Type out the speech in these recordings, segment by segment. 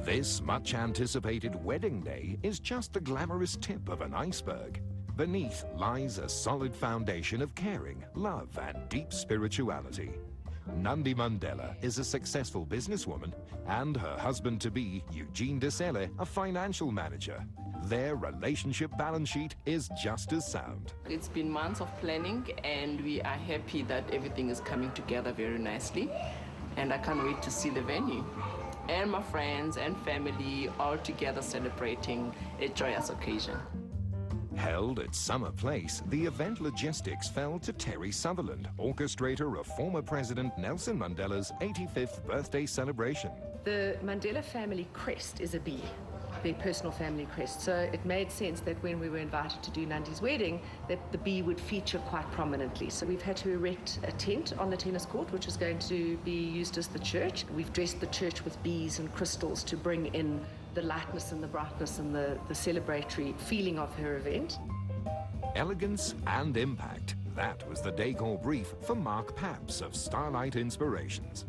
This much-anticipated wedding day is just the glamorous tip of an iceberg. Beneath lies a solid foundation of caring, love, and deep spirituality. Nandi Mandela is a successful businesswoman, and her husband-to-be, Eugene Desele, a financial manager. Their relationship balance sheet is just as sound. It's been months of planning, and we are happy that everything is coming together very nicely. And I can't wait to see the venue. And my friends and family all together celebrating a joyous occasion. Held at Summer Place, the event logistics fell to Terry Sutherland, orchestrator of former President Nelson Mandela's 85th birthday celebration. The Mandela family crest is a bee, their personal family crest. So it made sense that when we were invited to do Nandi's wedding, that the bee would feature quite prominently. So we've had to erect a tent on the tennis court, which is going to be used as the church. We've dressed the church with bees and crystals to bring in the lightness and the brightness and the celebratory feeling of her event. Elegance and impact. That was the decor brief for Mark Papps of Starlight Inspirations.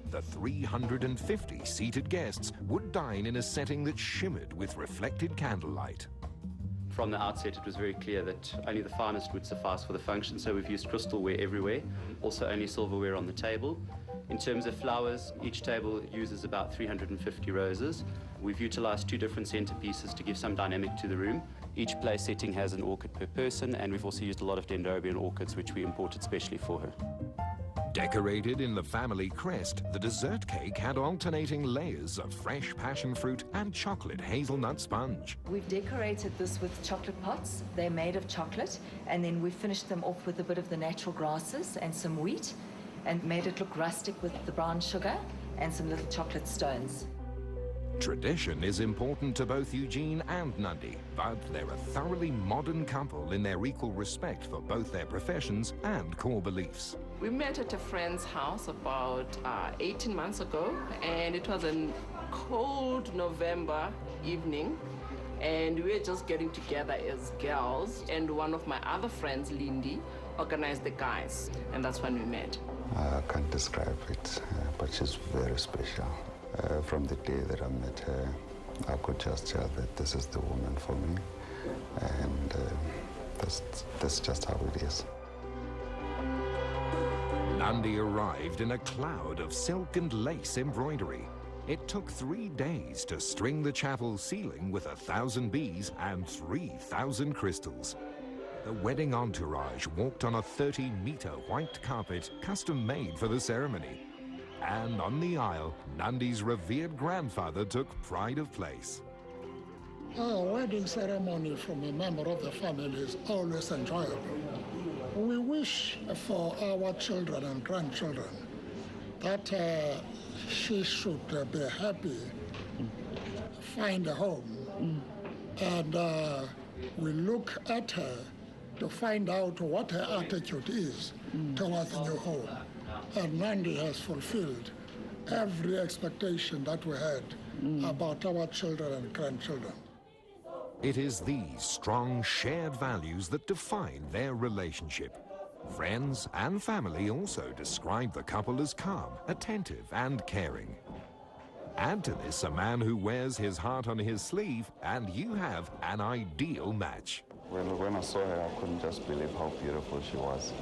The 350 seated guests would dine in a setting that shimmered with reflected candlelight. From the outset, it was very clear that only the finest would suffice for the function, so we've used crystalware everywhere, also only silverware on the table. In terms of flowers, each table uses about 350 roses. We've utilized 2 different centerpieces to give some dynamic to the room. Each place setting has an orchid per person, and we've also used a lot of dendrobium orchids, which we imported specially for her. Decorated in the family crest, the dessert cake had alternating layers of fresh passion fruit and chocolate hazelnut sponge. We've decorated this with chocolate pots. They're made of chocolate, and then we finished them off with a bit of the natural grasses and some wheat, and made it look rustic with the brown sugar and some little chocolate stones. Tradition is important to both Eugene and Nandi, but they're a thoroughly modern couple in their equal respect for both their professions and core beliefs. We met at a friend's house about 18 months ago, and it was a cold November evening, and we were just getting together as girls, and one of my other friends, Lindy, organized the guys, and that's when we met. I can't describe it, but she's very special. From the day that I met her, I could just tell that this is the woman for me, and that's just how it is. Nandi arrived in a cloud of silk and lace embroidery. It took 3 days to string the chapel ceiling with 1,000 bees and 3,000 crystals. The wedding entourage walked on a 30-meter white carpet custom-made for the ceremony. And on the aisle, Nandi's revered grandfather took pride of place. A wedding ceremony from a member of the family is always enjoyable. We wish for our children and grandchildren that she should be happy, find a home, and we look at her to find out what her attitude is towards the new home. And Nandi has fulfilled every expectation that we had about our children and grandchildren. It is these strong shared values that define their relationship. Friends and family also describe the couple as calm, attentive, and caring. Add to this a man who wears his heart on his sleeve, and you have an ideal match. When I saw her, I couldn't just believe how beautiful she was.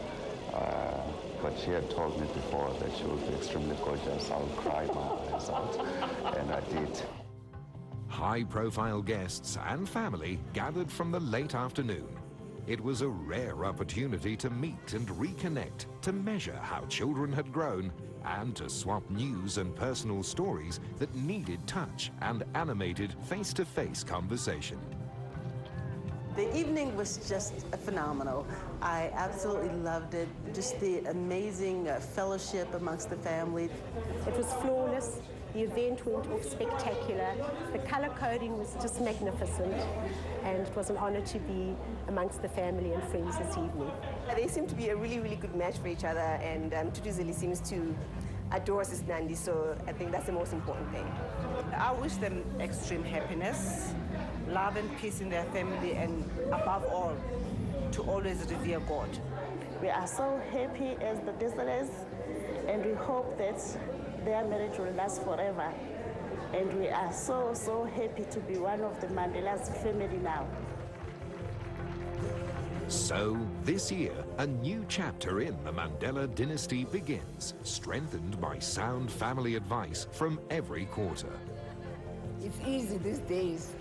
But she had told me before that she would be extremely gorgeous. I would cry my eyes out, and I did. High-profile guests and family gathered from the late afternoon. It was a rare opportunity to meet and reconnect, to measure how children had grown, and to swap news and personal stories that needed touch and animated face-to-face conversation. The evening was just phenomenal. I absolutely loved it. Just the amazing fellowship amongst the family. It was flawless. The event went off spectacular. The color coding was just magnificent. And it was an honor to be amongst the family and friends this evening. They seem to be a really, really good match for each other, and Desele seems to adore Sis Nandi, so I think that's the most important thing. I wish them extreme happiness, love and peace in their family, and above all, to always revere God. We are so happy as the Deseles, and we hope that their marriage will last forever And we are so, so happy to be one of the Mandela's family now. So, this year, a new chapter in the Mandela dynasty begins, strengthened by sound family advice from every quarter. It's easy these days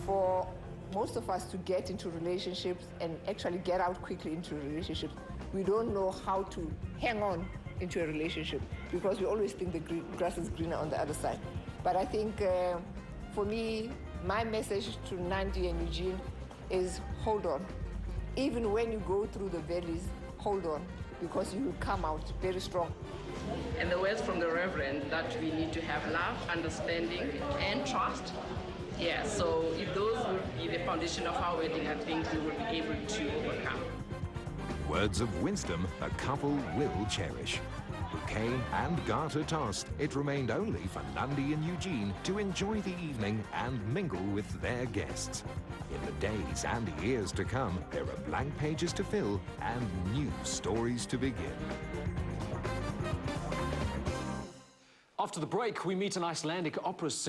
for most of us to get into relationships and actually get out quickly into relationships. We don't know how to hang on into a relationship because we always think the grass is greener on the other side. But I think for me, my message to Nandi and Eugene is hold on. Even when you go through the valleys, hold on, because you will come out very strong. And the words from the Reverend that we need to have love, understanding, and trust. Yeah, so if those will be the foundation of our wedding, I think we will be able to overcome. Words of wisdom a couple will cherish. Bouquet and garter tossed, it remained only for Nandi and Eugene to enjoy the evening and mingle with their guests. In the days and years to come, there are blank pages to fill and new stories to begin. After the break, we meet an Icelandic opera singer.